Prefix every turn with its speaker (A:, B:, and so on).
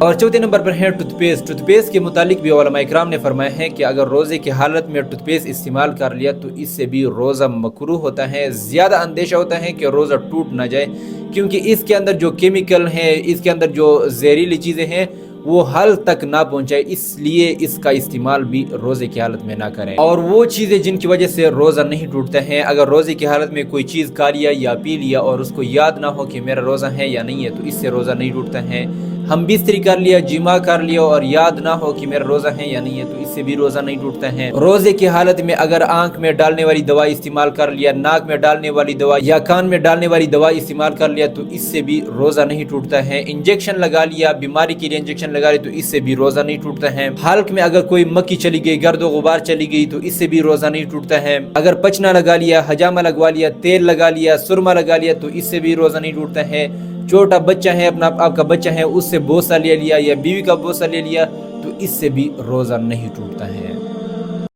A: اور چوتھے نمبر پر ہے ٹوتھ پیسٹ۔ ٹوتھ پیسٹ کے متعلق بھی علماء اکرام نے فرمایا ہے کہ اگر روزے کی حالت میں ٹوتھ پیسٹ استعمال کر لیا تو اس سے بھی روزہ مکروہ ہوتا ہے۔ زیادہ اندیشہ ہوتا ہے کہ روزہ ٹوٹ نہ جائے، کیونکہ اس کے اندر جو کیمیکل ہیں، اس کے اندر جو زہریلی چیزیں ہیں وہ حل تک نہ پہنچائے، اس لیے اس کا استعمال بھی روزے کی حالت میں نہ کریں۔ اور وہ چیزیں جن کی وجہ سے روزہ نہیں ٹوٹتا ہے، اگر روزے کی حالت میں کوئی چیز کھا لیا یا پی لیا اور اس کو یاد نہ ہو کہ میرا روزہ ہے یا نہیں ہے تو اس سے روزہ نہیں ٹوٹتا ہے۔ ہم بستری کر لیا، جمع کر لیا اور یاد نہ ہو کہ میرا روزہ ہے یا نہیں ہے تو اس سے بھی روزہ نہیں ٹوٹتا ہے۔ روزے کی حالت میں اگر آنکھ میں ڈالنے والی دوا استعمال کر لیا، ناک میں ڈالنے والی دوا یا کان میں ڈالنے والی دوا استعمال کر لیا تو اس سے بھی روزہ نہیں ٹوٹتا ہے۔ انجیکشن لگا لیا، بیماری کے لیے انجیکشن لگا لیا تو اس سے بھی روزہ نہیں ٹوٹتا ہے۔ حلق میں اگر کوئی مکھی چلی گئی، گرد و غبار چلی گئی تو اس سے بھی روزہ نہیں ٹوٹتا ہے۔ اگر پچنا لگا لیا، حجامہ لگوا لیا، تیل لگا لیا، سرما لگا لیا تو اس سے بھی روزہ نہیں ٹوٹتا ہے۔ چھوٹا بچہ ہے، آپ کا بچہ ہے، اس سے بوسہ لے لیا یا بیوی کا بوسہ لے لیا تو اس سے بھی روزہ نہیں ٹوٹتا ہے۔